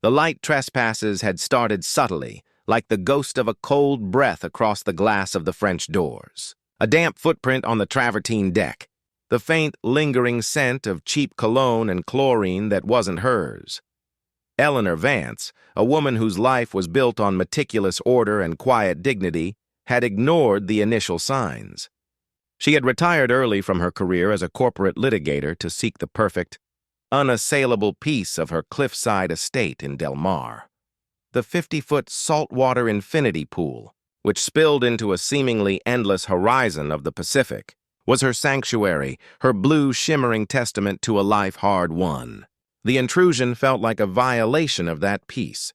The light trespasses had started subtly, like the ghost of a cold breath across the glass of the French doors. A damp footprint on the travertine deck. The faint, lingering scent of cheap cologne and chlorine that wasn't hers. Eleanor Vance, a woman whose life was built on meticulous order and quiet dignity, had ignored the initial signs. She had retired early from her career as a corporate litigator to seek the perfect, unassailable peace of her cliffside estate in Del Mar. The 50-foot saltwater infinity pool, which spilled into a seemingly endless horizon of the Pacific, was her sanctuary, her blue shimmering testament to a life hard won. The intrusion felt like a violation of that peace,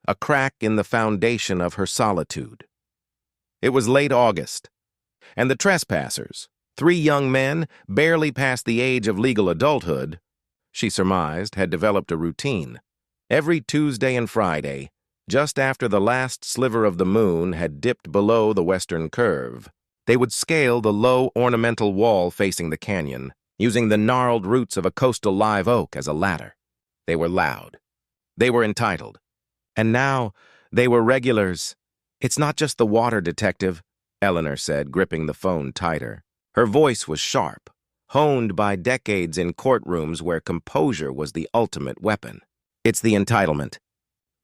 a crack in the foundation of her solitude. It was late August, and the trespassers, 3 young men barely past the age of legal adulthood, she surmised, had developed a routine. Every Tuesday and Friday, just after the last sliver of the moon had dipped below the western curve, they would scale the low ornamental wall facing the canyon, using the gnarled roots of a coastal live oak as a ladder. They were loud. They were entitled. And now, they were regulars. "It's not just the water, Detective," Eleanor said, gripping the phone tighter. Her voice was sharp, honed by decades in courtrooms where composure was the ultimate weapon. "It's the entitlement.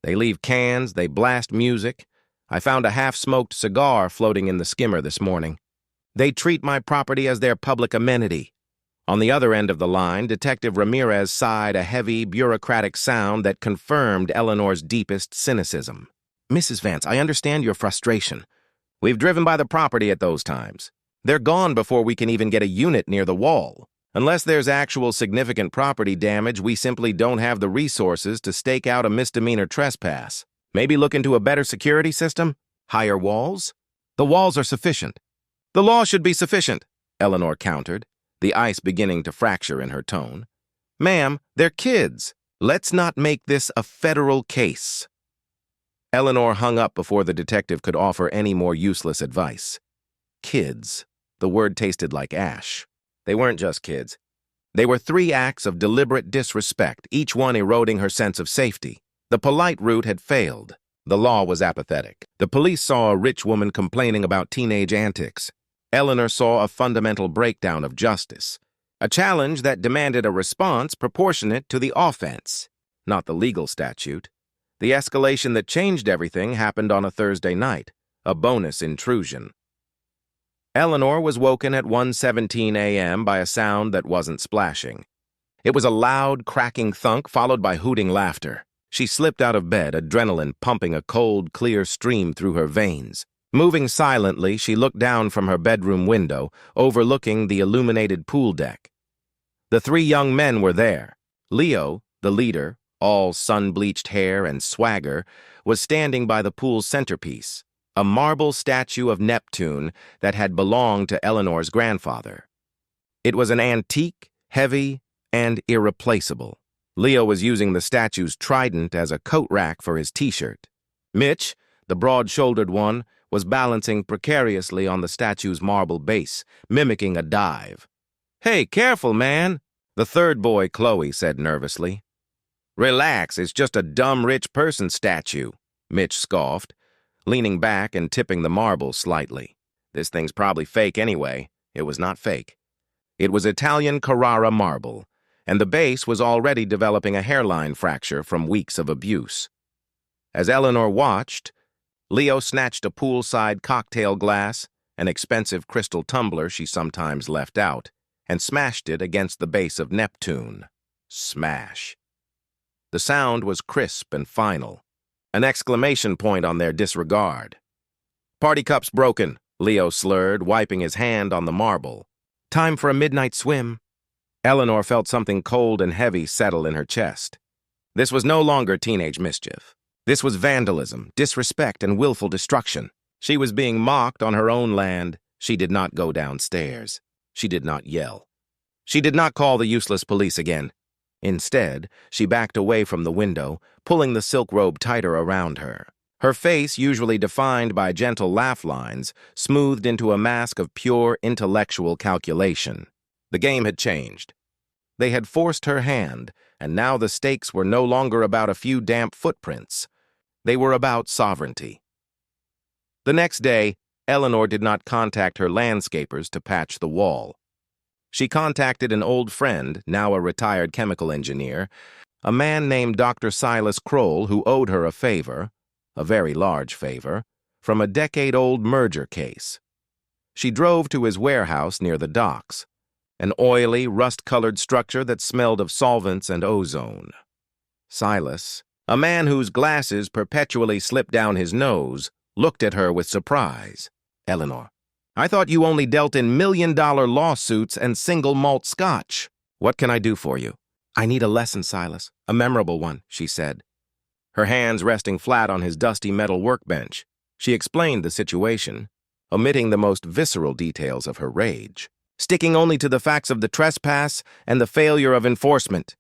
They leave cans, they blast music. I found a half-smoked cigar floating in the skimmer this morning. They treat my property as their public amenity." On the other end of the line, Detective Ramirez sighed a heavy, bureaucratic sound that confirmed Eleanor's deepest cynicism. "Mrs. Vance, I understand your frustration. We've driven by the property at those times. They're gone before we can even get a unit near the wall. Unless there's actual significant property damage, we simply don't have the resources to stake out a misdemeanor trespass. Maybe look into a better security system? Higher walls? The walls are sufficient." "The law should be sufficient," Eleanor countered, the ice beginning to fracture in her tone. "Ma'am, they're kids. Let's not make this a federal case." Eleanor hung up before the detective could offer any more useless advice. Kids. The word tasted like ash. They weren't just kids. They were 3 acts of deliberate disrespect, each one eroding her sense of safety. The polite route had failed. The law was apathetic. The police saw a rich woman complaining about teenage antics. Eleanor saw a fundamental breakdown of justice, a challenge that demanded a response proportionate to the offense, not the legal statute. The escalation that changed everything happened on a Thursday night, a bonus intrusion. Eleanor was woken at 1:17 a.m. by a sound that wasn't splashing. It was a loud, cracking thunk followed by hooting laughter. She slipped out of bed, adrenaline pumping a cold, clear stream through her veins. Moving silently, she looked down from her bedroom window, overlooking the illuminated pool deck. The 3 young men were there. Leo, the leader, all sun-bleached hair and swagger, was standing by the pool's centerpiece, a marble statue of Neptune that had belonged to Eleanor's grandfather. It was an antique, heavy, and irreplaceable. Leo was using the statue's trident as a coat rack for his t-shirt. Mitch, the broad-shouldered one, was balancing precariously on the statue's marble base, mimicking a dive. "Hey, careful, man," the third boy, Chloe, said nervously. "Relax, it's just a dumb rich person statue," Mitch scoffed, leaning back and tipping the marble slightly. "This thing's probably fake anyway." It was not fake. It was Italian Carrara marble, and the base was already developing a hairline fracture from weeks of abuse. As Eleanor watched, Leo snatched a poolside cocktail glass, an expensive crystal tumbler she sometimes left out, and smashed it against the base of Neptune. Smash. The sound was crisp and final, an exclamation point on their disregard. "Party cup's broken," Leo slurred, wiping his hand on the marble. "Time for a midnight swim." Eleanor felt something cold and heavy settle in her chest. This was no longer teenage mischief. This was vandalism, disrespect, and willful destruction. She was being mocked on her own land. She did not go downstairs. She did not yell. She did not call the useless police again. Instead, she backed away from the window, pulling the silk robe tighter around her. Her face, usually defined by gentle laugh lines, smoothed into a mask of pure intellectual calculation. The game had changed. They had forced her hand, and now the stakes were no longer about a few damp footprints. They were about sovereignty. The next day, Eleanor did not contact her landscapers to patch the wall. She contacted an old friend, now a retired chemical engineer, a man named Dr. Silas Kroll, who owed her a favor, a very large favor, from a decade-old merger case. She drove to his warehouse near the docks, an oily, rust-colored structure that smelled of solvents and ozone. Silas, a man whose glasses perpetually slipped down his nose, looked at her with surprise. "Eleanor, I thought you only dealt in million-dollar lawsuits and single malt scotch. What can I do for you?" "I need a lesson, Silas, a memorable one," she said. Her hands resting flat on his dusty metal workbench, she explained the situation, omitting the most visceral details of her rage, sticking only to the facts of the trespass and the failure of enforcement.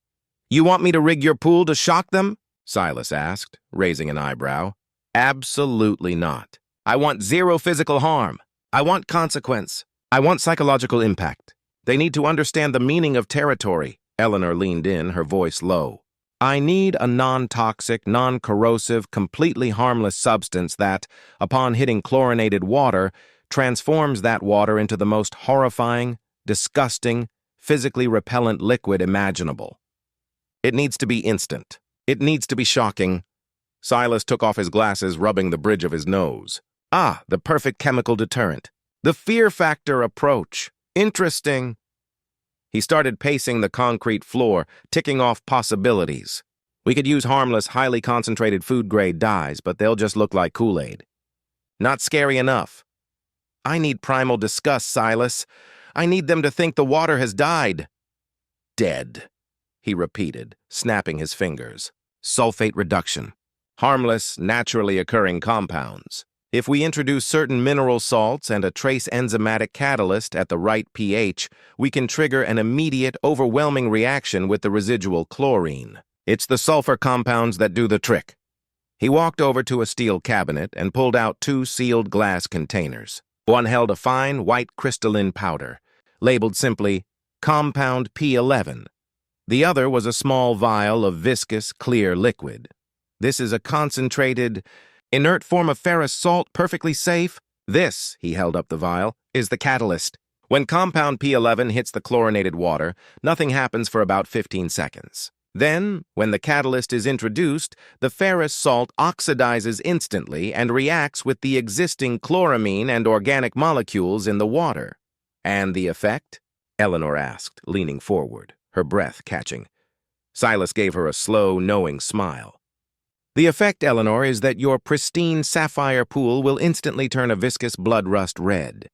"You want me to rig your pool to shock them?" Silas asked, raising an eyebrow. "Absolutely not. I want zero physical harm. I want consequence. I want psychological impact. They need to understand the meaning of territory." Eleanor leaned in, her voice low. "I need a non-toxic, non-corrosive, completely harmless substance that, upon hitting chlorinated water, transforms that water into the most horrifying, disgusting, physically repellent liquid imaginable. It needs to be instant. It needs to be shocking." Silas took off his glasses, rubbing the bridge of his nose. "Ah, the perfect chemical deterrent. The fear factor approach. Interesting." He started pacing the concrete floor, ticking off possibilities. "We could use harmless, highly concentrated food-grade dyes, but they'll just look like Kool-Aid. Not scary enough. I need primal disgust, Silas. I need them to think the water has died." "Dead," he repeated, snapping his fingers. "Sulfate reduction. Harmless, naturally occurring compounds. If we introduce certain mineral salts and a trace enzymatic catalyst at the right pH, we can trigger an immediate, overwhelming reaction with the residual chlorine. It's the sulfur compounds that do the trick." He walked over to a steel cabinet and pulled out 2 sealed glass containers. One held a fine, white crystalline powder, labeled simply Compound P11. The other was a small vial of viscous, clear liquid. "This is a concentrated, inert form of ferrous salt, perfectly safe. This," he held up the vial, "is the catalyst. When compound P11 hits the chlorinated water, nothing happens for about 15 seconds. Then, when the catalyst is introduced, the ferrous salt oxidizes instantly and reacts with the existing chloramine and organic molecules in the water." "And the effect?" Eleanor asked, leaning forward, her breath catching. Silas gave her a slow, knowing smile. "The effect, Eleanor, is that your pristine sapphire pool will instantly turn a viscous blood rust red.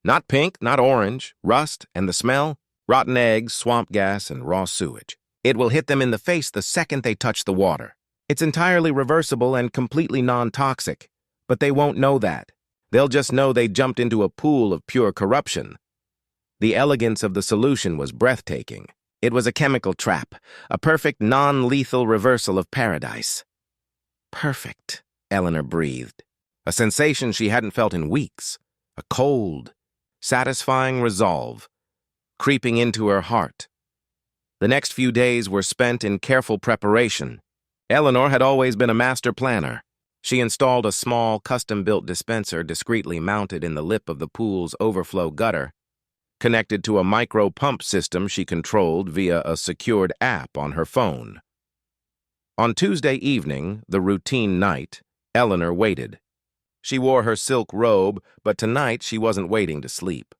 Not pink, not orange, rust, and the smell? Rotten eggs, swamp gas, and raw sewage. It will hit them in the face the second they touch the water. It's entirely reversible and completely non-toxic, but they won't know that. They'll just know they jumped into a pool of pure corruption." The elegance of the solution was breathtaking. It was a chemical trap, a perfect non-lethal reversal of paradise. "Perfect," Eleanor breathed, a sensation she hadn't felt in weeks, a cold, satisfying resolve, creeping into her heart. The next few days were spent in careful preparation. Eleanor had always been a master planner. She installed a small, custom-built dispenser discreetly mounted in the lip of the pool's overflow gutter, connected to a micro-pump system she controlled via a secured app on her phone. On Tuesday evening, the routine night, Eleanor waited. She wore her silk robe, but tonight she wasn't waiting to sleep.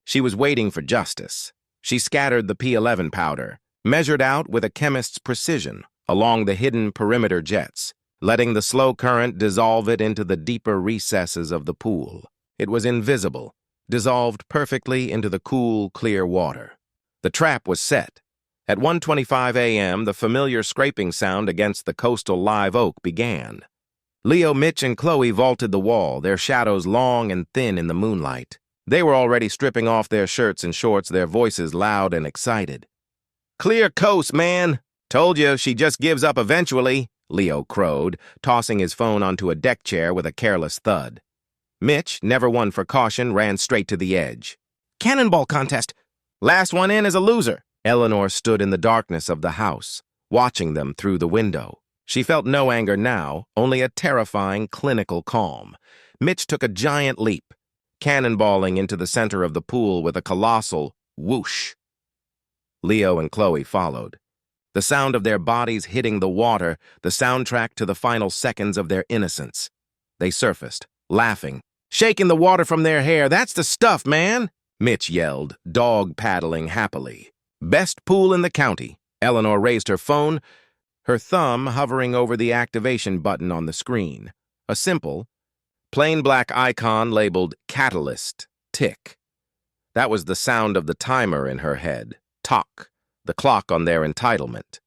She was waiting for justice. She scattered the P11 powder, measured out with a chemist's precision, along the hidden perimeter jets, letting the slow current dissolve it into the deeper recesses of the pool. It was invisible, dissolved perfectly into the cool, clear water. The trap was set. At 1:25 a.m., the familiar scraping sound against the coastal live oak began. Leo, Mitch, and Chloe vaulted the wall, their shadows long and thin in the moonlight. They were already stripping off their shirts and shorts, their voices loud and excited. "Clear coast, man! Told you, she just gives up eventually," Leo crowed, tossing his phone onto a deck chair with a careless thud. Mitch, never one for caution, ran straight to the edge. "Cannonball contest! Last one in is a loser." Eleanor stood in the darkness of the house, watching them through the window. She felt no anger now, only a terrifying, clinical calm. Mitch took a giant leap, cannonballing into the center of the pool with a colossal whoosh. Leo and Chloe followed. The sound of their bodies hitting the water, the soundtrack to the final seconds of their innocence. They surfaced, laughing, shaking the water from their hair. "That's the stuff, man!" Mitch yelled, dog paddling happily. "Best pool in the county." Eleanor raised her phone, her thumb hovering over the activation button on the screen. A simple, plain black icon labeled Catalyst, tick. That was the sound of the timer in her head, tock, the clock on their entitlement.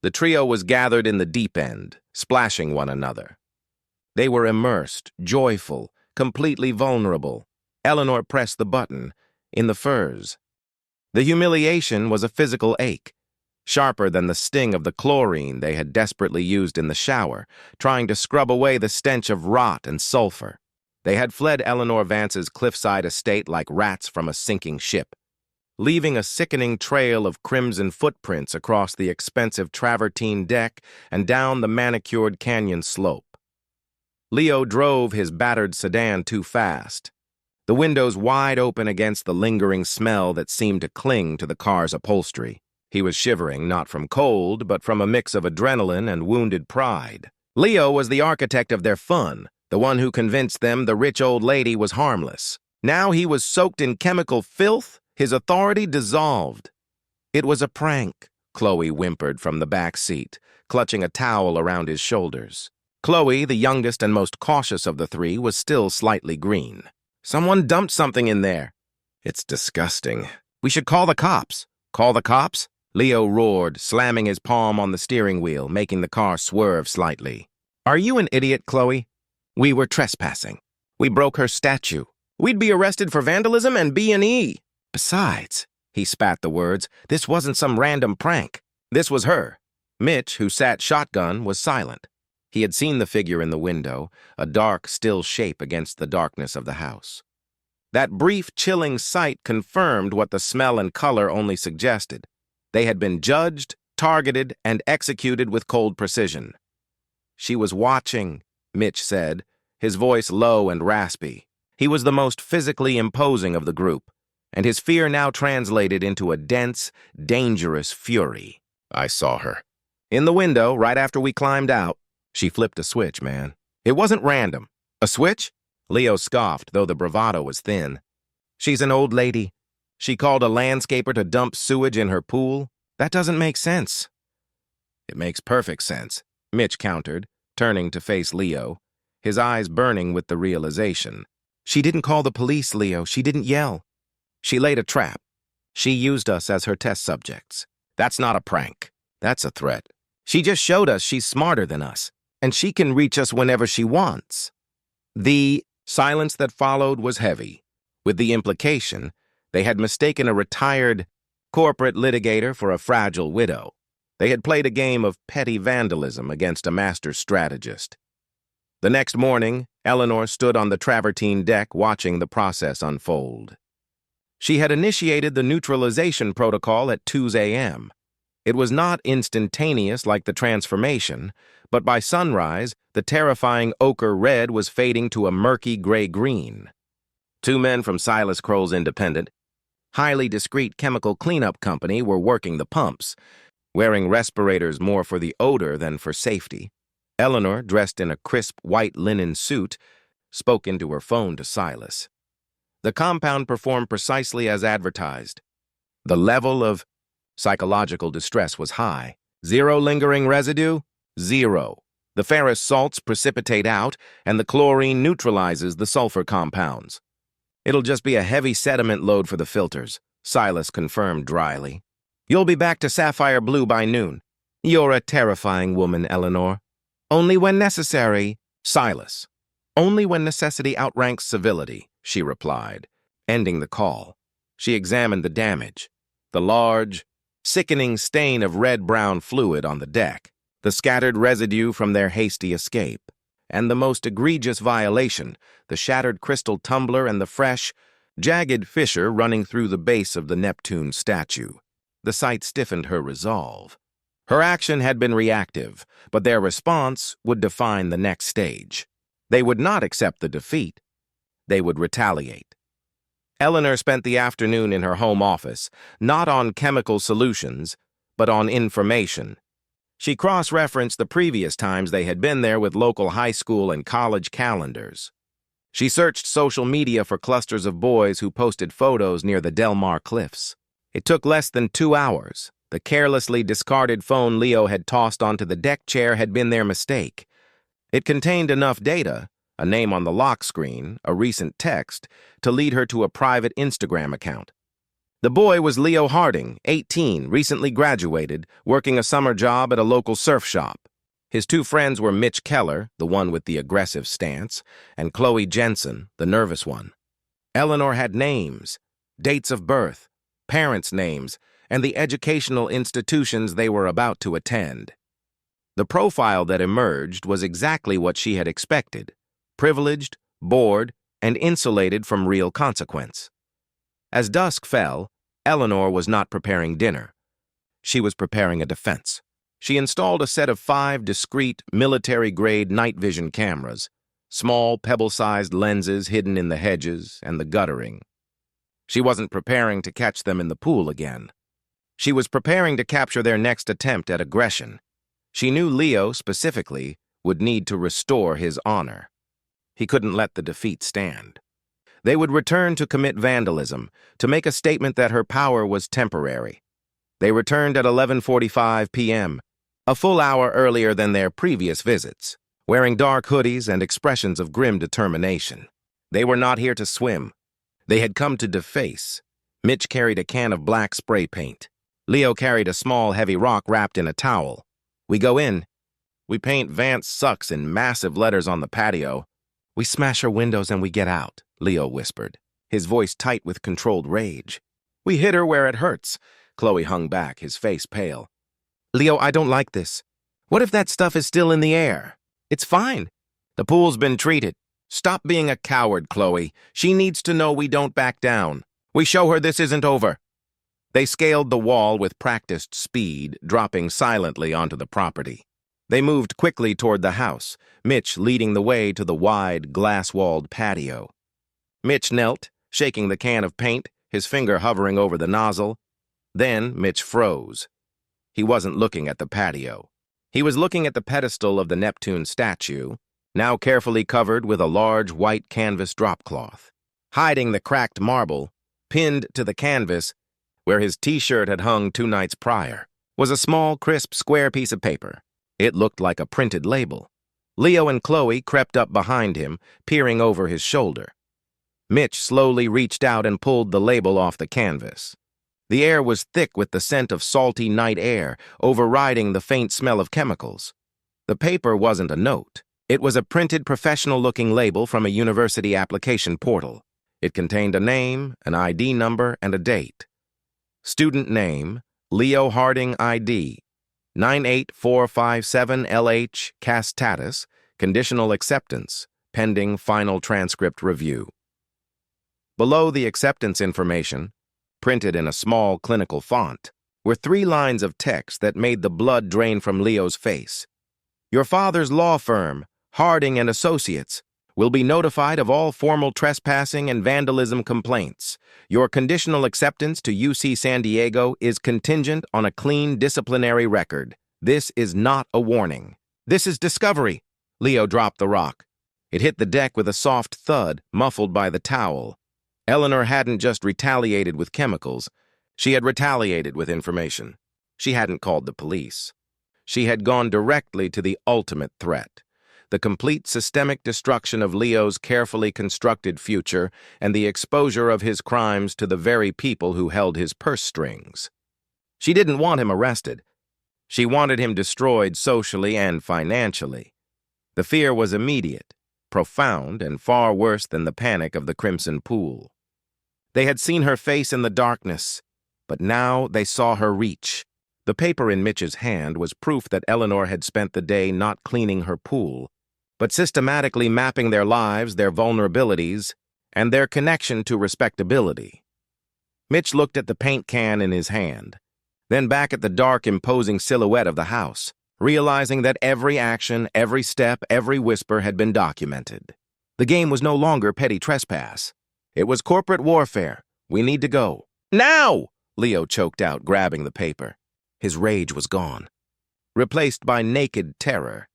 The trio was gathered in the deep end, splashing one another. They were immersed, joyful, completely vulnerable. Eleanor pressed the button, in the furs. The humiliation was a physical ache, sharper than the sting of the chlorine they had desperately used in the shower, trying to scrub away the stench of rot and sulfur. They had fled Eleanor Vance's cliffside estate like rats from a sinking ship, leaving a sickening trail of crimson footprints across the expensive travertine deck and down the manicured canyon slope. Leo drove his battered sedan too fast, the windows wide open against the lingering smell that seemed to cling to the car's upholstery. He was shivering not from cold, but from a mix of adrenaline and wounded pride. Leo was the architect of their fun, the one who convinced them the rich old lady was harmless. Now he was soaked in chemical filth, his authority dissolved. "It was a prank," Chloe whimpered from the back seat, clutching a towel around his shoulders. Chloe, the youngest and most cautious of the three, was still slightly green. "Someone dumped something in there." "It's disgusting. We should call the cops." "Call the cops?" Leo roared, slamming his palm on the steering wheel, making the car swerve slightly. "Are you an idiot, Chloe? We were trespassing. We broke her statue. We'd be arrested for vandalism and B&E. Besides," he spat the words, "this wasn't some random prank. This was her." Mitch, who sat shotgun, was silent. He had seen the figure in the window, a dark, still shape against the darkness of the house. That brief, chilling sight confirmed what the smell and color only suggested. They had been judged, targeted, and executed with cold precision. "She was watching," Mitch said, his voice low and raspy. He was the most physically imposing of the group, and his fear now translated into a dense, dangerous fury. "I saw her. In the window, right after we climbed out. She flipped a switch, man. It wasn't random." "A switch?" Leo scoffed, though the bravado was thin. "She's an old lady. She called a landscaper to dump sewage in her pool. That doesn't make sense." "It makes perfect sense," Mitch countered, turning to face Leo, his eyes burning with the realization. "She didn't call the police, Leo. She didn't yell. She laid a trap. She used us as her test subjects. That's not a prank. That's a threat. She just showed us she's smarter than us, and she can reach us whenever she wants." The silence that followed was heavy, with the implication they had mistaken a retired corporate litigator for a fragile widow. They had played a game of petty vandalism against a master strategist. The next morning, Eleanor stood on the travertine deck watching the process unfold. She had initiated the neutralization protocol at 2 a.m. It was not instantaneous like the transformation, but by sunrise, the terrifying ochre red was fading to a murky gray-green. 2 men from Silas Kroll's independent, highly discreet chemical cleanup company were working the pumps, wearing respirators more for the odor than for safety. Eleanor, dressed in a crisp white linen suit, spoke into her phone to Silas. The compound performed precisely as advertised. The level of psychological distress was high. 0 lingering residue? 0. The ferrous salts precipitate out, and the chlorine neutralizes the sulfur compounds. "It'll just be a heavy sediment load for the filters," Silas confirmed dryly. "You'll be back to sapphire blue by noon." "You're a terrifying woman, Eleanor." "Only when necessary." "Silas, only when necessity outranks civility," she replied, ending the call. She examined the damage, the large, sickening stain of red-brown fluid on the deck, the scattered residue from their hasty escape, and the most egregious violation, the shattered crystal tumbler and the fresh, jagged fissure running through the base of the Neptune statue. The sight stiffened her resolve. Her action had been reactive, but their response would define the next stage. They would not accept the defeat. They would retaliate. Eleanor spent the afternoon in her home office, not on chemical solutions, but on information. She cross-referenced the previous times they had been there with local high school and college calendars. She searched social media for clusters of boys who posted photos near the Del Mar cliffs. It took less than 2 hours. The carelessly discarded phone Leo had tossed onto the deck chair had been their mistake. It contained enough data, a name on the lock screen, a recent text, to lead her to a private Instagram account. The boy was Leo Harding, 18, recently graduated, working a summer job at a local surf shop. His 2 friends were Mitch Keller, the one with the aggressive stance, and Chloe Jensen, the nervous one. Eleanor had names, dates of birth, parents' names, and the educational institutions they were about to attend. The profile that emerged was exactly what she had expected: privileged, bored, and insulated from real consequence. As dusk fell, Eleanor was not preparing dinner. She was preparing a defense. She installed a set of 5 discrete, military-grade night vision cameras, small, pebble-sized lenses hidden in the hedges and the guttering. She wasn't preparing to catch them in the pool again. She was preparing to capture their next attempt at aggression. She knew Leo, specifically, would need to restore his honor. He couldn't let the defeat stand. They would return to commit vandalism, to make a statement that her power was temporary. They returned at 11:45 p.m., a full hour earlier than their previous visits, wearing dark hoodies and expressions of grim determination. They were not here to swim. They had come to deface. Mitch carried a can of black spray paint. Leo carried a small, heavy rock wrapped in a towel. We go in. We paint Vance sucks in massive letters on the patio. We smash her windows and we get out, Leo whispered, his voice tight with controlled rage. We hit her where it hurts. Chloe hung back, his face pale. Leo, I don't like this. What if that stuff is still in the air? It's fine. The pool's been treated. Stop being a coward, Chloe. She needs to know we don't back down. We show her this isn't over. They scaled the wall with practiced speed, dropping silently onto the property. They moved quickly toward the house, Mitch leading the way to the wide, glass-walled patio. Mitch knelt, shaking the can of paint, his finger hovering over the nozzle. Then Mitch froze. He wasn't looking at the patio. He was looking at the pedestal of the Neptune statue, now carefully covered with a large white canvas dropcloth. Hiding the cracked marble, pinned to the canvas, where his T-shirt had hung 2 nights prior, was a small, crisp, square piece of paper. It looked like a printed label. Leo and Chloe crept up behind him, peering over his shoulder. Mitch slowly reached out and pulled the label off the canvas. The air was thick with the scent of salty night air, overriding the faint smell of chemicals. The paper wasn't a note. It was a printed, professional-looking label from a university application portal. It contained a name, an ID number, and a date. Student name, Leo Harding ID, 98457LH, cast status, conditional acceptance, pending final transcript review. Below the acceptance information, printed in a small clinical font, were 3 lines of text that made the blood drain from Leo's face. Your father's law firm, Harding and Associates, will be notified of all formal trespassing and vandalism complaints. Your conditional acceptance to UC San Diego is contingent on a clean disciplinary record. This is not a warning. This is discovery. Leo dropped the rock. It hit the deck with a soft thud, muffled by the towel. Eleanor hadn't just retaliated with chemicals. She had retaliated with information. She hadn't called the police. She had gone directly to the ultimate threat: the complete systemic destruction of Leo's carefully constructed future and the exposure of his crimes to the very people who held his purse strings. She didn't want him arrested. She wanted him destroyed socially and financially. The fear was immediate, profound, and far worse than the panic of the Crimson Pool. They had seen her face in the darkness, but now they saw her reach. The paper in Mitch's hand was proof that Eleanor had spent the day not cleaning her pool, but systematically mapping their lives, their vulnerabilities, and their connection to respectability. Mitch looked at the paint can in his hand. then back at the dark, imposing silhouette of the house, realizing that every action, every step, every whisper had been documented. The game was no longer petty trespass. It was corporate warfare. We need to go. Now! Leo choked out, grabbing the paper. His rage was gone, replaced by naked terror.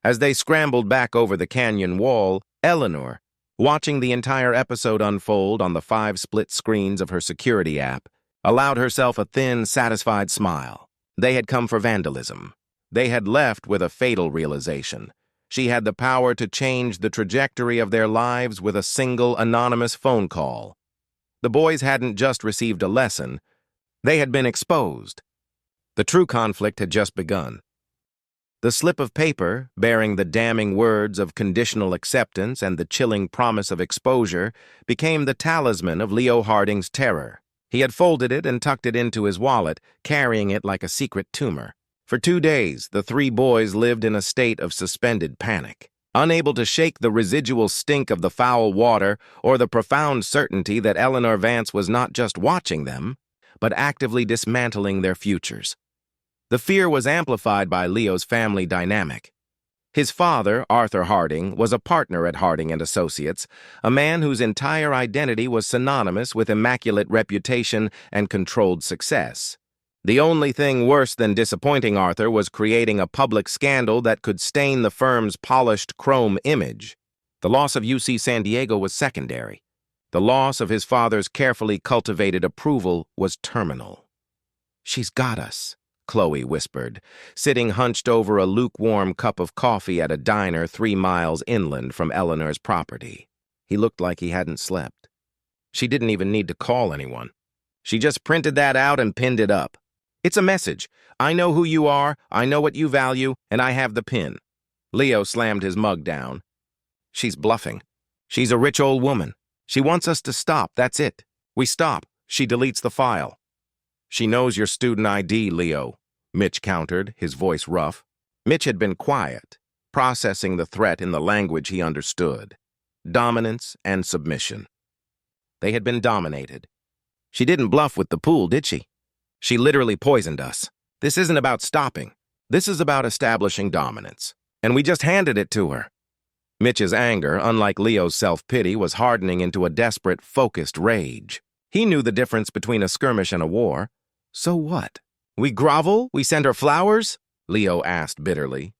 As they scrambled back over the canyon wall, Eleanor, watching the entire episode unfold on the 5 split screens of her security app, allowed herself a thin, satisfied smile. They had come for vandalism. They had left with a fatal realization. She had the power to change the trajectory of their lives with a single anonymous phone call. The boys hadn't just received a lesson. They had been exposed. The true conflict had just begun. The slip of paper, bearing the damning words of conditional acceptance and the chilling promise of exposure, became the talisman of Leo Harding's terror. He had folded it and tucked it into his wallet, carrying it like a secret tumor. For 2 days, the 3 boys lived in a state of suspended panic, unable to shake the residual stink of the foul water or the profound certainty that Eleanor Vance was not just watching them, but actively dismantling their futures. The fear was amplified by Leo's family dynamic. His father, Arthur Harding, was a partner at Harding & Associates, a man whose entire identity was synonymous with immaculate reputation and controlled success. The only thing worse than disappointing Arthur was creating a public scandal that could stain the firm's polished chrome image. The loss of UC San Diego was secondary. The loss of his father's carefully cultivated approval was terminal. "She's got us," Chloe whispered, sitting hunched over a lukewarm cup of coffee at a diner 3 miles inland from Eleanor's property. He looked like he hadn't slept. She didn't even need to call anyone. She just printed that out and pinned it up. "It's a message. I know who you are, I know what you value, and I have the pin." Leo slammed his mug down. "She's bluffing. She's a rich old woman. She wants us to stop, that's it. We stop. She deletes the file." "She knows your student ID, Leo," Mitch countered, his voice rough. Mitch had been quiet, processing the threat in the language he understood. Dominance and submission. They had been dominated. "She didn't bluff with the pool, did she? She literally poisoned us. This isn't about stopping. This is about establishing dominance. And we just handed it to her." Mitch's anger, unlike Leo's self-pity, was hardening into a desperate, focused rage. He knew the difference between a skirmish and a war. So what? "We grovel? We send her flowers?" Leo asked bitterly.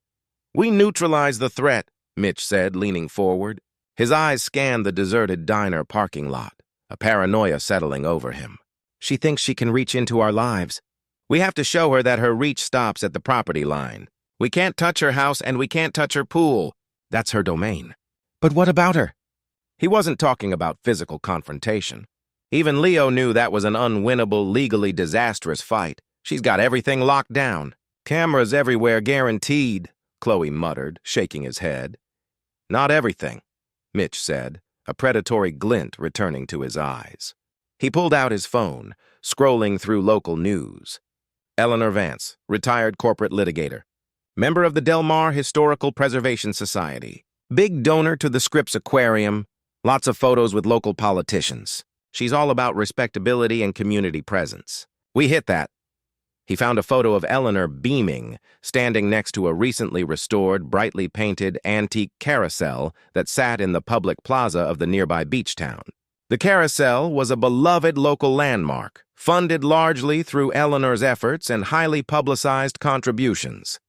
"We neutralize the threat," Mitch said, leaning forward. His eyes scanned the deserted diner parking lot, a paranoia settling over him. "She thinks she can reach into our lives. We have to show her that her reach stops at the property line. We can't touch her house and we can't touch her pool. That's her domain." "But what about her?" He wasn't talking about physical confrontation. Even Leo knew that was an unwinnable, legally disastrous fight. "She's got everything locked down. Cameras everywhere guaranteed," Chloe muttered, shaking his head. "Not everything," Mitch said, a predatory glint returning to his eyes. He pulled out his phone, scrolling through local news. Eleanor Vance, retired corporate litigator. Member of the Del Mar Historical Preservation Society. Big donor to the Scripps Aquarium. Lots of photos with local politicians. She's all about respectability and community presence. We hit that. He found a photo of Eleanor beaming, standing next to a recently restored, brightly painted antique carousel that sat in the public plaza of the nearby beach town. The carousel was a beloved local landmark, funded largely through Eleanor's efforts and highly publicized contributions.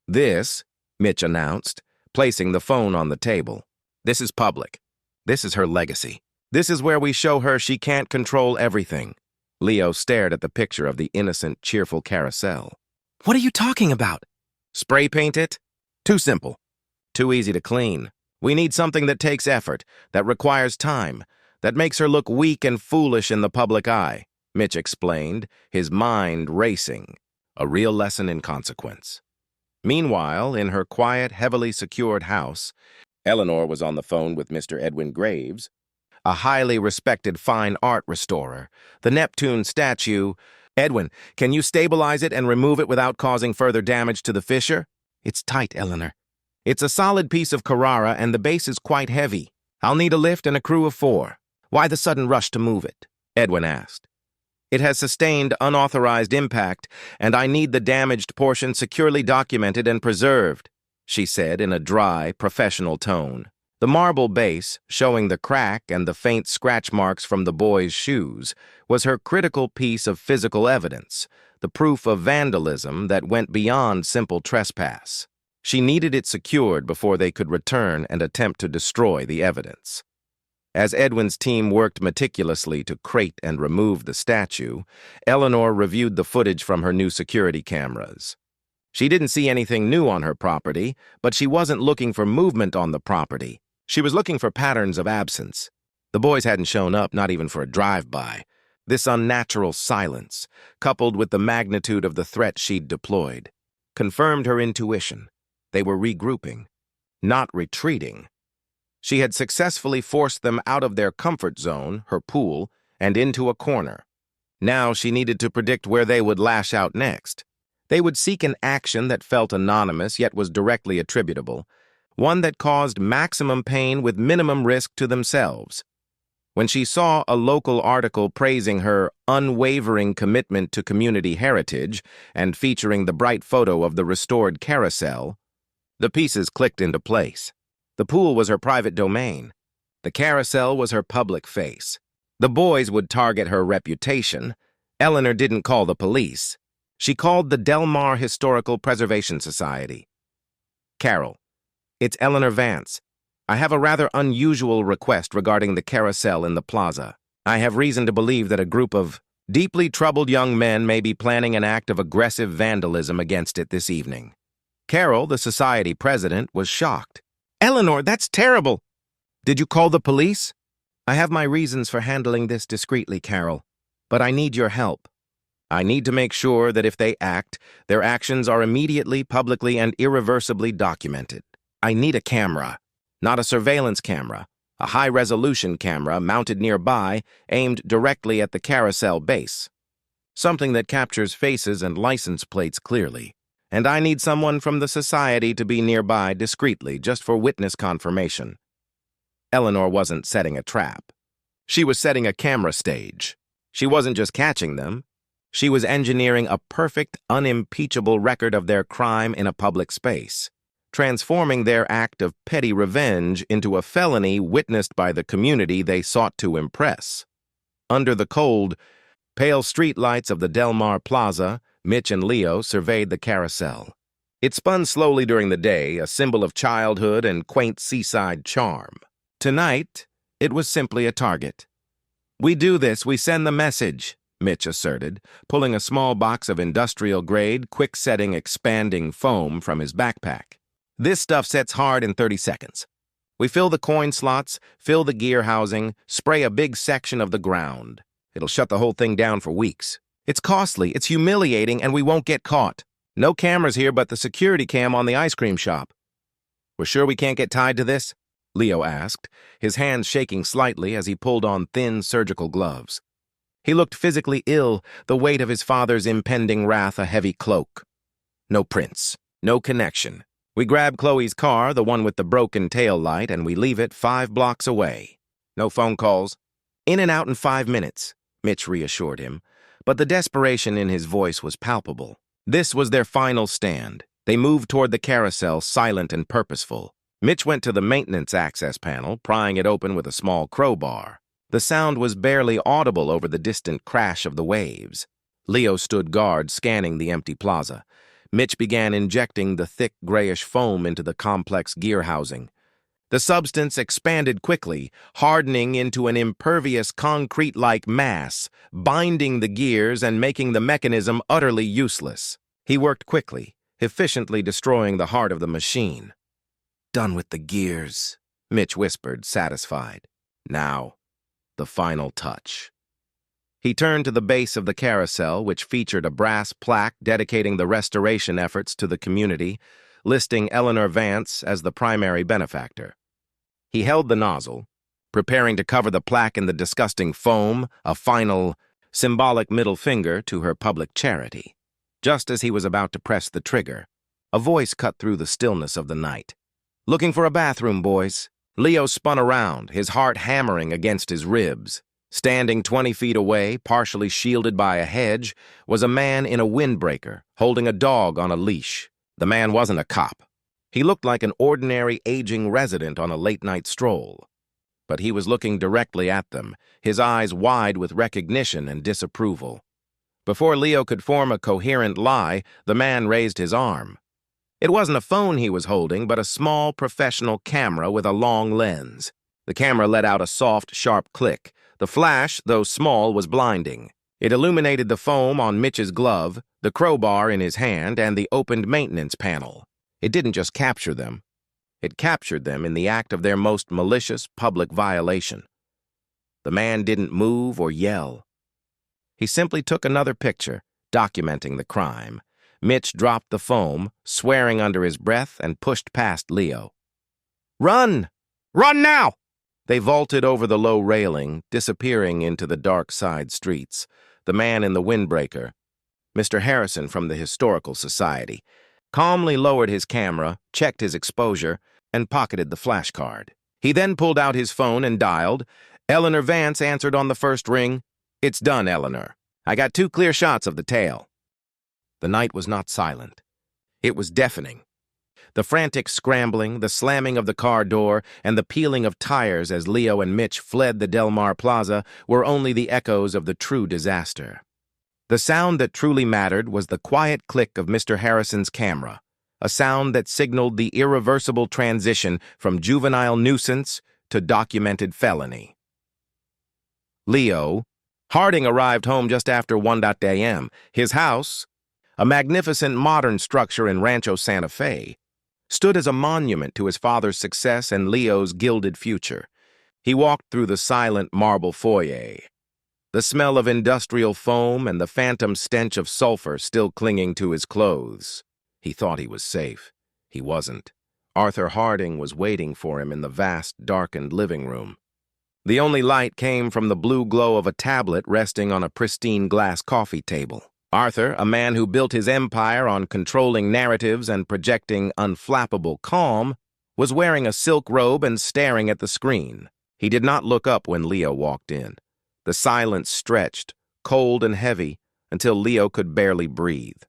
"This," Mitch announced, placing the phone on the table. "This is public. This is her legacy. This is where we show her she can't control everything." Leo stared at the picture of the innocent, cheerful carousel. "What are you talking about?" "Spray paint it? Too simple. Too easy to clean. We need something that takes effort, that requires time, that makes her look weak and foolish in the public eye," Mitch explained, his mind racing. A real lesson in consequence. Meanwhile, in her quiet, heavily secured house, Eleanor was on the phone with Mr. Edwin Graves, a highly respected fine art restorer. The Neptune statue. "Edwin, can you stabilize it and remove it without causing further damage to the fissure?" "It's tight, Eleanor. It's a solid piece of Carrara and the base is quite heavy. I'll need a lift and a crew of 4. "Why the sudden rush to move it?" Edwin asked. It has sustained unauthorized impact, and I need the damaged portion securely documented and preserved," she said in a dry, professional tone. The marble base, showing the crack and the faint scratch marks from the boy's shoes, was her critical piece of physical evidence, the proof of vandalism that went beyond simple trespass. She needed it secured before they could return and attempt to destroy the evidence. As Edwin's team worked meticulously to crate and remove the statue, Eleanor reviewed the footage from her new security cameras. She didn't see anything new on her property, but she wasn't looking for movement on the property. She was looking for patterns of absence. The boys hadn't shown up, not even for a drive-by. This unnatural silence, coupled with the magnitude of the threat she'd deployed, confirmed her intuition. They were regrouping, not retreating. She had successfully forced them out of their comfort zone, her pool, and into a corner. Now she needed to predict where they would lash out next. They would seek an action that felt anonymous yet was directly attributable, one that caused maximum pain with minimum risk to themselves. When she saw a local article praising her unwavering commitment to community heritage and featuring the bright photo of the restored carousel, the pieces clicked into place. The pool was her private domain. The carousel was her public face. The boys would target her reputation. Eleanor didn't call the police. She called the Del Mar Historical Preservation Society. "Carol, it's Eleanor Vance. I have a rather unusual request regarding the carousel in the plaza. I have reason to believe that a group of deeply troubled young men may be planning an act of aggressive vandalism against it this evening." Carol, the society president, was shocked. "Eleanor, that's terrible! Did you call the police?" "I have my reasons for handling this discreetly, Carol, but I need your help. I need to make sure that if they act, their actions are immediately, publicly, and irreversibly documented. I need a camera, not a surveillance camera, a high-resolution camera mounted nearby, aimed directly at the carousel base. Something that captures faces and license plates clearly. And I need someone from the society to be nearby discreetly, just for witness confirmation." Eleanor wasn't setting a trap. She was setting a camera stage. She wasn't just catching them. She was engineering a perfect, unimpeachable record of their crime in a public space, transforming their act of petty revenge into a felony witnessed by the community they sought to impress. Under the cold, pale streetlights of the Del Mar Plaza, Mitch and Leo surveyed the carousel. It spun slowly during the day, a symbol of childhood and quaint seaside charm. Tonight, it was simply a target. "We do this, we send the message," Mitch asserted, pulling a small box of industrial-grade, quick-setting, expanding foam from his backpack. "This stuff sets hard in 30 seconds. We fill the coin slots, fill the gear housing, spray a big section of the ground. It'll shut the whole thing down for weeks. It's costly, it's humiliating, and we won't get caught. No cameras here but the security cam on the ice cream shop." "We're sure we can't get tied to this?" Leo asked, his hands shaking slightly as he pulled on thin surgical gloves. He looked physically ill, the weight of his father's impending wrath a heavy cloak. "No prints, no connection. We grab Chloe's car, the one with the broken tail light, and we leave it 5 blocks away. No phone calls. In and out in 5 minutes," Mitch reassured him, but the desperation in his voice was palpable. This was their final stand. They moved toward the carousel, silent and purposeful. Mitch went to the maintenance access panel, prying it open with a small crowbar. The sound was barely audible over the distant crash of the waves. Leo stood guard, scanning the empty plaza. Mitch began injecting the thick, grayish foam into the complex gear housing. The substance expanded quickly, hardening into an impervious concrete-like mass, binding the gears and making the mechanism utterly useless. He worked quickly, efficiently destroying the heart of the machine. "Done with the gears," Mitch whispered, satisfied. "Now, the final touch." He turned to the base of the carousel, which featured a brass plaque dedicating the restoration efforts to the community, listing Eleanor Vance as the primary benefactor. He held the nozzle, preparing to cover the plaque in the disgusting foam, a final, symbolic middle finger to her public charity. Just as he was about to press the trigger, a voice cut through the stillness of the night. "Looking for a bathroom, boys?" Leo spun around, his heart hammering against his ribs. Standing 20 feet away, partially shielded by a hedge, was a man in a windbreaker, holding a dog on a leash. The man wasn't a cop. He looked like an ordinary aging resident on a late-night stroll. But he was looking directly at them, his eyes wide with recognition and disapproval. Before Leo could form a coherent lie, the man raised his arm. It wasn't a phone he was holding, but a small professional camera with a long lens. The camera let out a soft, sharp click. The flash, though small, was blinding. It illuminated the foam on Mitch's glove, the crowbar in his hand, and the opened maintenance panel. It didn't just capture them. It captured them in the act of their most malicious public violation. The man didn't move or yell. He simply took another picture, documenting the crime. Mitch dropped the foam, swearing under his breath, and pushed past Leo. "Run! Run now!" They vaulted over the low railing, disappearing into the dark side streets. The man in the windbreaker, Mr. Harrison from the Historical Society, calmly lowered his camera, checked his exposure, and pocketed the flashcard. He then pulled out his phone and dialed. Eleanor Vance answered on the first ring. "It's done, Eleanor. I got 2 clear shots of the tail." The night was not silent. It was deafening. The frantic scrambling, the slamming of the car door, and the peeling of tires as Leo and Mitch fled the Del Mar Plaza were only the echoes of the true disaster. The sound that truly mattered was the quiet click of Mr. Harrison's camera, a sound that signaled the irreversible transition from juvenile nuisance to documented felony. Leo Harding arrived home just after 1 a.m. His house, a magnificent modern structure in Rancho Santa Fe, stood as a monument to his father's success and Leo's gilded future. He walked through the silent marble foyer, the smell of industrial foam and the phantom stench of sulfur still clinging to his clothes. He thought he was safe. He wasn't. Arthur Harding was waiting for him in the vast, darkened living room. The only light came from the blue glow of a tablet resting on a pristine glass coffee table. Arthur, a man who built his empire on controlling narratives and projecting unflappable calm, was wearing a silk robe and staring at the screen. He did not look up when Leo walked in. The silence stretched, cold and heavy, until Leo could barely breathe.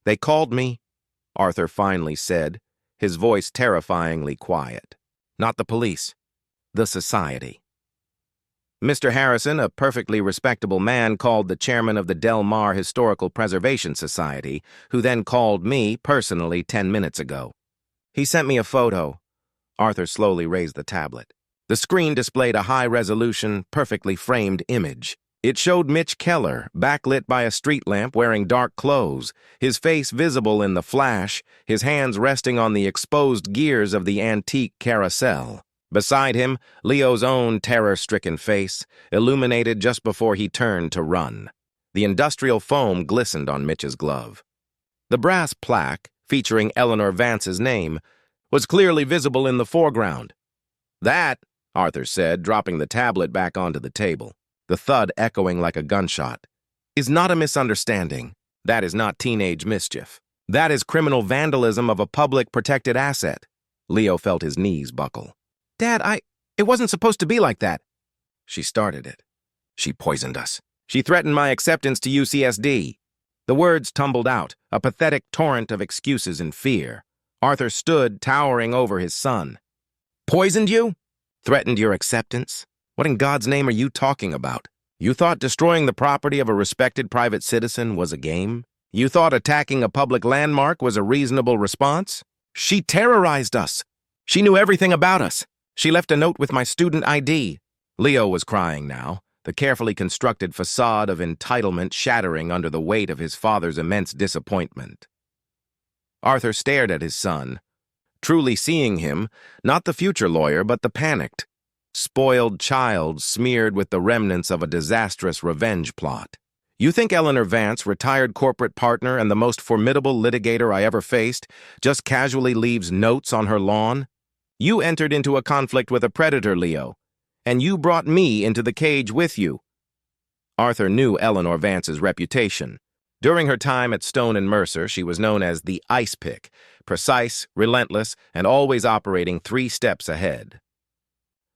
"They called me," Arthur finally said, his voice terrifyingly quiet. "Not the police. The society." Mr. Harrison, a perfectly respectable man, called the chairman of the Del Mar Historical Preservation Society, who then called me personally 10 minutes ago. He sent me a photo. Arthur slowly raised the tablet. The screen displayed a high-resolution, perfectly framed image. It showed Mitch Keller, backlit by a street lamp, wearing dark clothes, his face visible in the flash, his hands resting on the exposed gears of the antique carousel. Beside him, Leo's own terror-stricken face, illuminated just before he turned to run. The industrial foam glistened on Mitch's glove. The brass plaque, featuring Eleanor Vance's name, was clearly visible in the foreground. "That," Arthur said, dropping the tablet back onto the table, the thud echoing like a gunshot, "is not a misunderstanding. That is not teenage mischief. That is criminal vandalism of a public protected asset." Leo felt his knees buckle. "Dad, it wasn't supposed to be like that." "She started it. She poisoned us. She threatened my acceptance to UCSD." The words tumbled out, a pathetic torrent of excuses and fear. Arthur stood, towering over his son. "Poisoned you? Threatened your acceptance? What in God's name are you talking about? You thought destroying the property of a respected private citizen was a game? You thought attacking a public landmark was a reasonable response? She terrorized us. She knew everything about us. She left a note with my student ID." Leo was crying now, the carefully constructed facade of entitlement shattering under the weight of his father's immense disappointment. Arthur stared at his son, truly seeing him, not the future lawyer, but the panicked, spoiled child smeared with the remnants of a disastrous revenge plot. "You think Eleanor Vance, retired corporate partner and the most formidable litigator I ever faced, just casually leaves notes on her lawn? You entered into a conflict with a predator, Leo, and you brought me into the cage with you." Arthur knew Eleanor Vance's reputation. During her time at Stone and Mercer, she was known as the Ice Pick, precise, relentless, and always operating 3 steps ahead.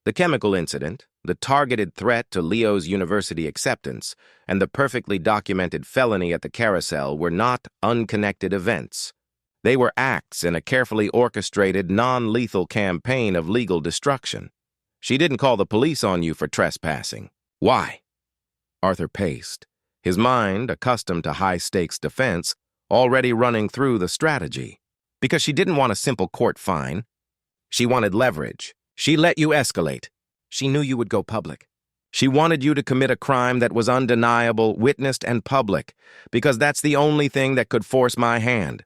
The chemical incident, the targeted threat to Leo's university acceptance, and the perfectly documented felony at the carousel were not unconnected events. They were acts in a carefully orchestrated, non-lethal campaign of legal destruction. She didn't call the police on you for trespassing. Why? Arthur paced, his mind, accustomed to high-stakes defense, already running through the strategy. Because she didn't want a simple court fine. She wanted leverage. She let you escalate. She knew you would go public. She wanted you to commit a crime that was undeniable, witnessed, and public, because that's the only thing that could force my hand.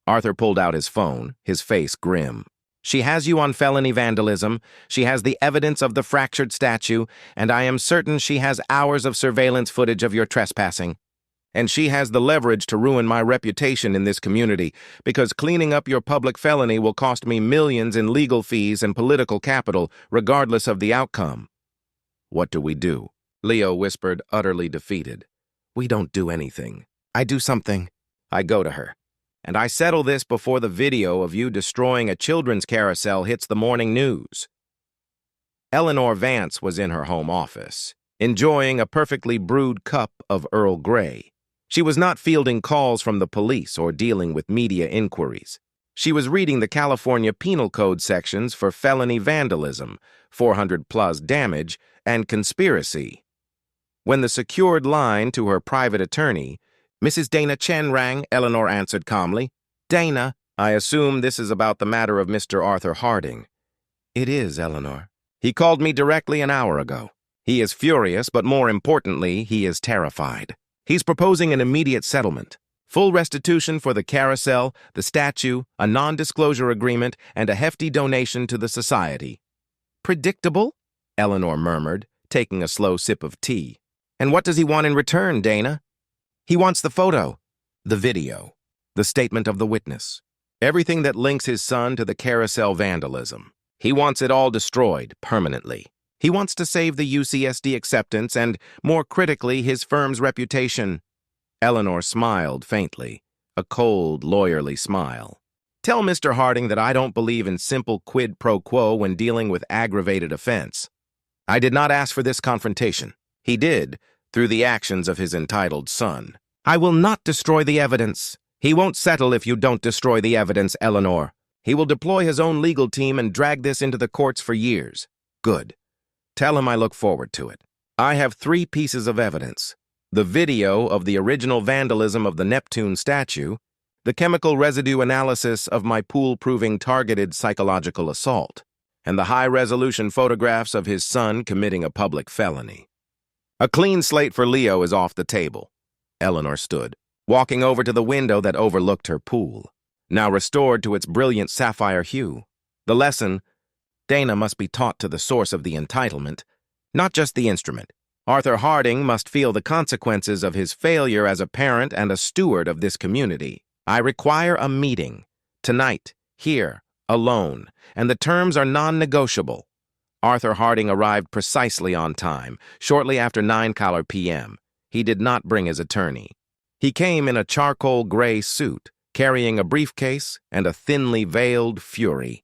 Arthur pulled out his phone, his face grim. She has you on felony vandalism, she has the evidence of the fractured statue, and I am certain she has hours of surveillance footage of your trespassing. And she has the leverage to ruin my reputation in this community, because cleaning up your public felony will cost me millions in legal fees and political capital, regardless of the outcome. What do we do? Leo whispered, utterly defeated. We don't do anything. I do something. I go to her. And I settle this before the video of you destroying a children's carousel hits the morning news. Eleanor Vance was in her home office, enjoying a perfectly brewed cup of Earl Grey. She was not fielding calls from the police or dealing with media inquiries. She was reading the California Penal Code sections for felony vandalism, 400-plus damage, and conspiracy. When the secured line to her private attorney, Mrs. Dana Chen rang, Eleanor answered calmly. Dana, I assume this is about the matter of Mr. Arthur Harding. It is, Eleanor. He called me directly an hour ago. He is furious, but more importantly, he is terrified. He's proposing an immediate settlement, full restitution for the carousel, the statue, a non-disclosure agreement, and a hefty donation to the society. Predictable? Eleanor murmured, taking a slow sip of tea. And what does he want in return, Dana? He wants the photo, the video, the statement of the witness, everything that links his son to the carousel vandalism. He wants it all destroyed permanently. He wants to save the UCSD acceptance and, more critically, his firm's reputation. Eleanor smiled faintly, a cold, lawyerly smile. Tell Mr. Harding that I don't believe in simple quid pro quo when dealing with aggravated offense. I did not ask for this confrontation. He did, through the actions of his entitled son. I will not destroy the evidence. He won't settle if you don't destroy the evidence, Eleanor. He will deploy his own legal team and drag this into the courts for years. Good. Tell him I look forward to it. I have 3 pieces of evidence. The video of the original vandalism of the Neptune statue, the chemical residue analysis of my pool-proving targeted psychological assault, and the high-resolution photographs of his son committing a public felony. A clean slate for Leo is off the table. Eleanor stood, walking over to the window that overlooked her pool, now restored to its brilliant sapphire hue. The lesson, Dana must be taught to the source of the entitlement, not just the instrument. Arthur Harding must feel the consequences of his failure as a parent and a steward of this community. I require a meeting, tonight, here, alone, and the terms are non-negotiable. Arthur Harding arrived precisely on time, shortly after 9 p.m. He did not bring his attorney. He came in a charcoal gray suit, carrying a briefcase and a thinly veiled fury.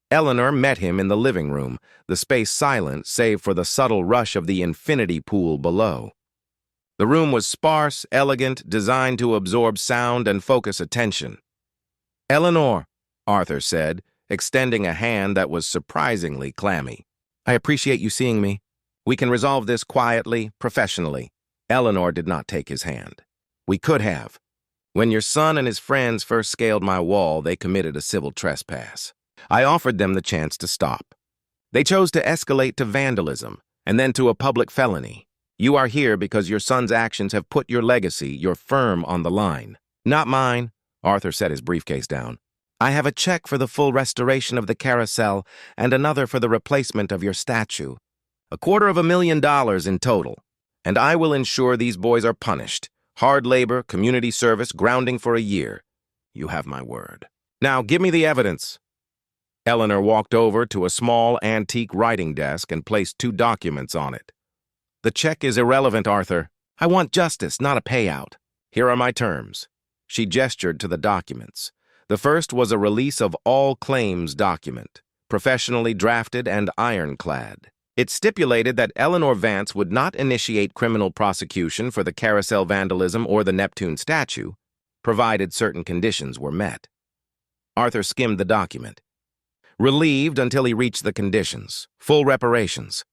Eleanor met him in the living room, the space silent save for the subtle rush of the infinity pool below. The room was sparse, elegant, designed to absorb sound and focus attention. Eleanor, Arthur said, extending a hand that was surprisingly clammy. I appreciate you seeing me. We can resolve this quietly, professionally. Eleanor did not take his hand. We could have. When your son and his friends first scaled my wall, they committed a civil trespass. I offered them the chance to stop. They chose to escalate to vandalism, and then to a public felony. You are here because your son's actions have put your legacy, your firm, on the line. Not mine. Arthur set his briefcase down. I have a check for the full restoration of the carousel and another for the replacement of your statue. $250,000 in total. And I will ensure these boys are punished. Hard labor, community service, grounding for a year. You have my word. Now, give me the evidence. Eleanor walked over to a small antique writing desk and placed 2 documents on it. The check is irrelevant, Arthur. I want justice, not a payout. Here are my terms. She gestured to the documents. The first was a release of all claims document, professionally drafted and ironclad. It stipulated that Eleanor Vance would not initiate criminal prosecution for the carousel vandalism or the Neptune statue, provided certain conditions were met. Arthur skimmed the document, relieved until he reached the conditions: full reparations.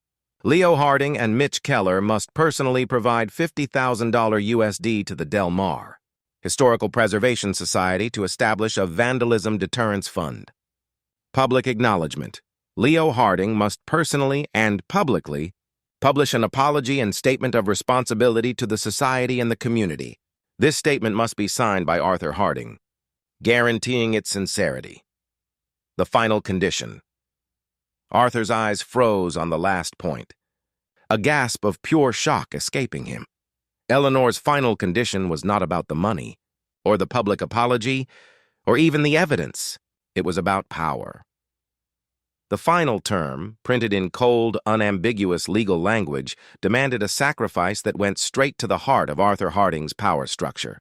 Leo Harding and Mitch Keller must personally provide $50,000 USD to the Del Mar Historical Preservation Society to establish a vandalism deterrence fund. Public acknowledgement: Leo Harding must personally and publicly publish an apology and statement of responsibility to the society and the community. This statement must be signed by Arthur Harding, guaranteeing its sincerity. The final condition. Arthur's eyes froze on the last point, a gasp of pure shock escaping him. Eleanor's final condition was not about the money, or the public apology, or even the evidence. It was about power. The final term, printed in cold, unambiguous legal language, demanded a sacrifice that went straight to the heart of Arthur Harding's power structure.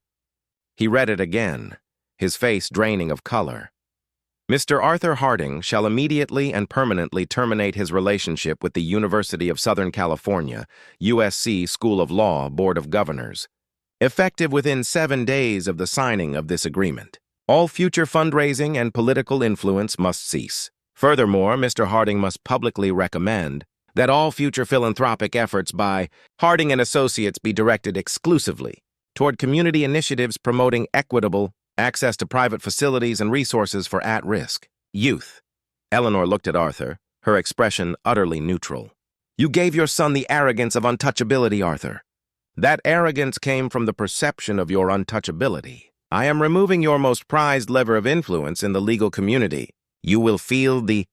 He read it again, his face draining of color. Mr. Arthur Harding shall immediately and permanently terminate his relationship with the University of Southern California, USC School of Law Board of Governors, effective within 7 days of the signing of this agreement. All future fundraising and political influence must cease. Furthermore, Mr. Harding must publicly recommend that all future philanthropic efforts by Harding and Associates be directed exclusively toward community initiatives promoting equitable access to private facilities and resources for at-risk youth. Eleanor looked at Arthur, her expression utterly neutral. You gave your son the arrogance of untouchability, Arthur. That arrogance came from the perception of your untouchability. I am removing your most prized lever of influence in the legal community. You will feel the...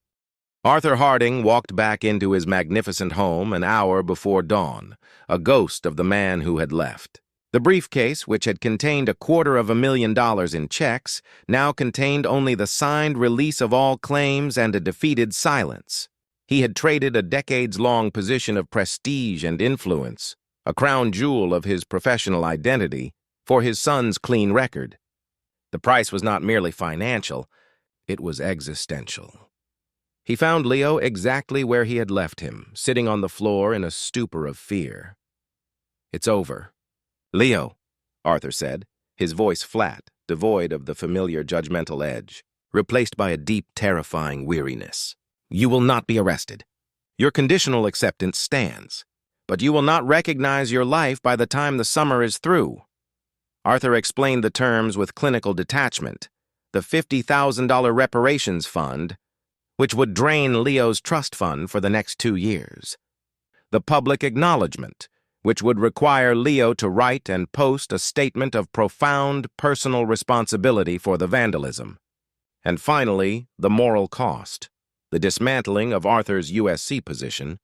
Arthur Harding walked back into his magnificent home an hour before dawn, a ghost of the man who had left. The briefcase, which had contained $250,000 in checks, now contained only the signed release of all claims and a defeated silence. He had traded a decades-long position of prestige and influence, a crown jewel of his professional identity, for his son's clean record. The price was not merely financial, it was existential. He found Leo exactly where he had left him, sitting on the floor in a stupor of fear. It's over. Leo, Arthur said, his voice flat, devoid of the familiar judgmental edge, replaced by a deep, terrifying weariness. You will not be arrested. Your conditional acceptance stands, but you will not recognize your life by the time the summer is through. Arthur explained the terms with clinical detachment, the $50,000 reparations fund, which would drain Leo's trust fund for the next 2 years. The public acknowledgement, which would require Leo to write and post a statement of profound personal responsibility for the vandalism. And finally, the moral cost, the dismantling of Arthur's USC position,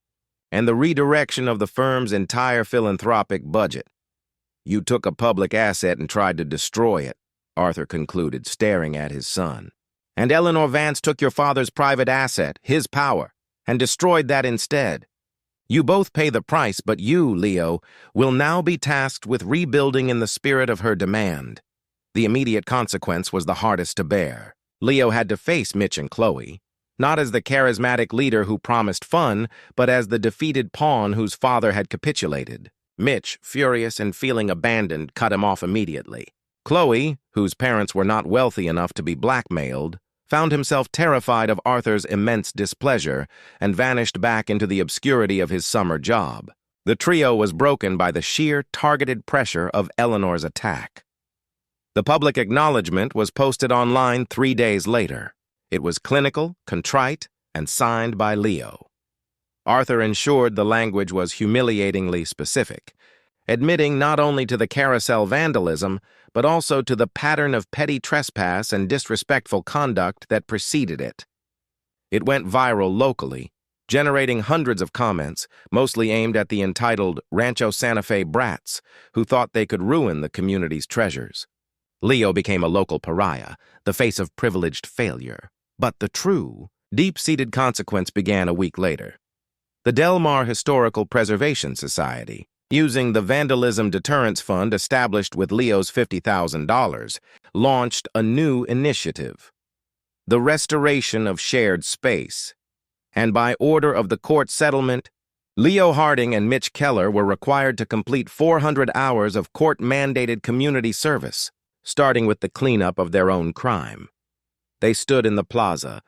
and the redirection of the firm's entire philanthropic budget. You took a public asset and tried to destroy it, Arthur concluded, staring at his son. And Eleanor Vance took your father's private asset, his power, and destroyed that instead. You both pay the price, but you, Leo, will now be tasked with rebuilding in the spirit of her demand. The immediate consequence was the hardest to bear. Leo had to face Mitch and Chloe, not as the charismatic leader who promised fun, but as the defeated pawn whose father had capitulated. Mitch, furious and feeling abandoned, cut him off immediately. Chloe, whose parents were not wealthy enough to be blackmailed, found himself terrified of Arthur's immense displeasure and vanished back into the obscurity of his summer job. The trio was broken by the sheer targeted pressure of Eleanor's attack. The public acknowledgement was posted online 3 days later. It was clinical, contrite, and signed by Leo. Arthur ensured the language was humiliatingly specific, admitting not only to the carousel vandalism, but also to the pattern of petty trespass and disrespectful conduct that preceded it. It went viral locally, generating hundreds of comments, mostly aimed at the entitled Rancho Santa Fe brats, who thought they could ruin the community's treasures. Leo became a local pariah, the face of privileged failure. But the true, deep-seated consequence began a week later. The Del Mar Historical Preservation Society, using the Vandalism Deterrence Fund established with Leo's $50,000, launched a new initiative. the restoration of shared space. And by order of the court settlement, Leo Harding and Mitch Keller were required to complete 400 hours of court-mandated community service, starting with the cleanup of their own crime. They stood in the plaza,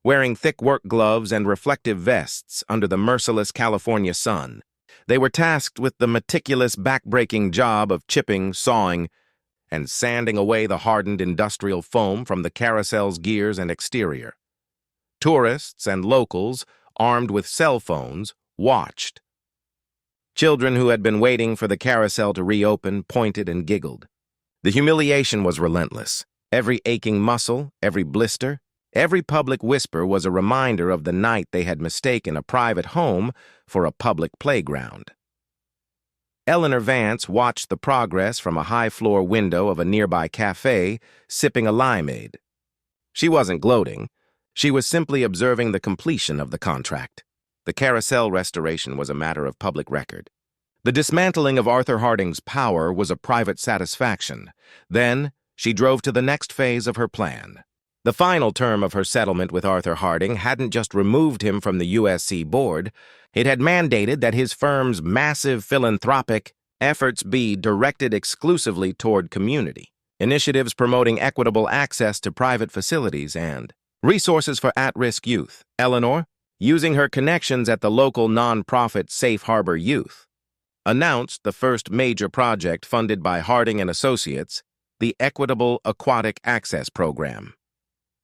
wearing thick work gloves and reflective vests under the merciless California sun. They were tasked with the meticulous, back-breaking job of chipping, sawing, and sanding away the hardened industrial foam from the carousel's gears and exterior. Tourists and locals, armed with cell phones, watched. Children who had been waiting for the carousel to reopen pointed and giggled. The humiliation was relentless. Every aching muscle, every blister, every public whisper was a reminder of the night they had mistaken a private home for a public playground. Eleanor Vance watched the progress from a high-floor window of a nearby cafe, sipping a limeade. She wasn't gloating. She was simply observing the completion of the contract. The carousel restoration was a matter of public record. The dismantling of Arthur Harding's power was a private satisfaction. Then, she drove to the next phase of her plan. The final term of her settlement with Arthur Harding hadn't just removed him from the USC board, it had mandated that his firm's massive philanthropic efforts be directed exclusively toward community, initiatives promoting equitable access to private facilities and resources for at-risk youth. Eleanor, using her connections at the local nonprofit Safe Harbor Youth, announced the first major project funded by Harding and Associates, the Equitable Aquatic Access Program.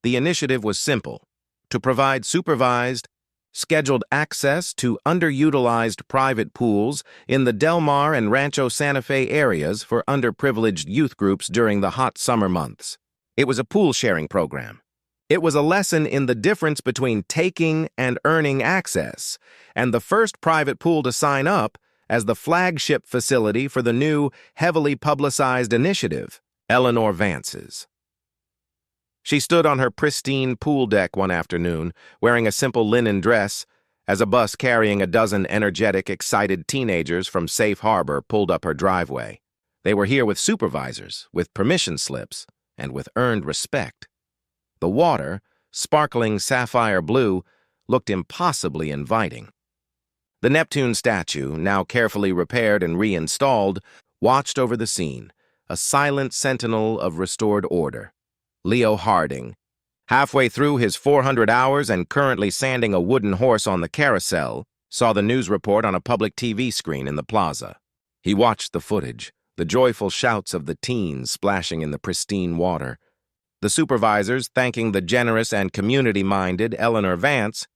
The initiative was simple: to provide supervised, scheduled access to underutilized private pools in the Del Mar and Rancho Santa Fe areas for underprivileged youth groups during the hot summer months. It was a pool-sharing program. It was a lesson in the difference between taking and earning access, and the first private pool to sign up as the flagship facility for the new, heavily publicized initiative, Eleanor Vance's. She stood on her pristine pool deck one afternoon, wearing a simple linen dress, as a bus carrying a dozen energetic, excited teenagers from Safe Harbor pulled up her driveway. They were here with supervisors, with permission slips, and with earned respect. The water, sparkling sapphire blue, looked impossibly inviting. The Neptune statue, now carefully repaired and reinstalled, watched over the scene, a silent sentinel of restored order. Leo Harding, halfway through his 400 hours and currently sanding a wooden horse on the carousel, saw the news report on a public TV screen in the plaza. He watched the footage, the joyful shouts of the teens splashing in the pristine water, the supervisors thanking the generous and community-minded Eleanor Vance,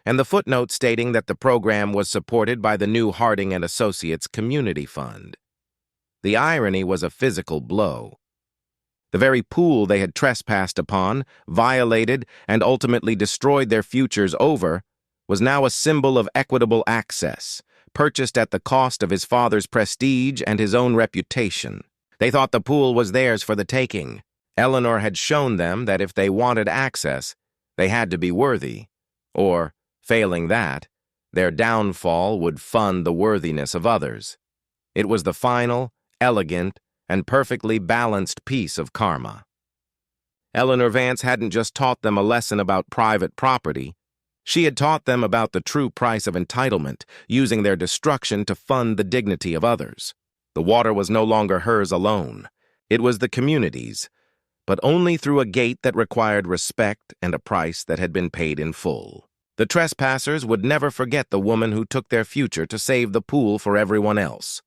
and the footnote stating that the program was supported by the new Harding and Associates Community Fund. The irony was a physical blow. The very pool they had trespassed upon, violated, and ultimately destroyed their futures over, was now a symbol of equitable access, purchased at the cost of his father's prestige and his own reputation. They thought the pool was theirs for the taking. Eleanor had shown them that if they wanted access, they had to be worthy, or, failing that, their downfall would fund the worthiness of others. It was the final, elegant, and perfectly balanced piece of karma. Eleanor Vance hadn't just taught them a lesson about private property. She had taught them about the true price of entitlement, using their destruction to fund the dignity of others. The water was no longer hers alone. It was the community's, but only through a gate that required respect and a price that had been paid in full. The trespassers would never forget the woman who took their future to save the pool for everyone else.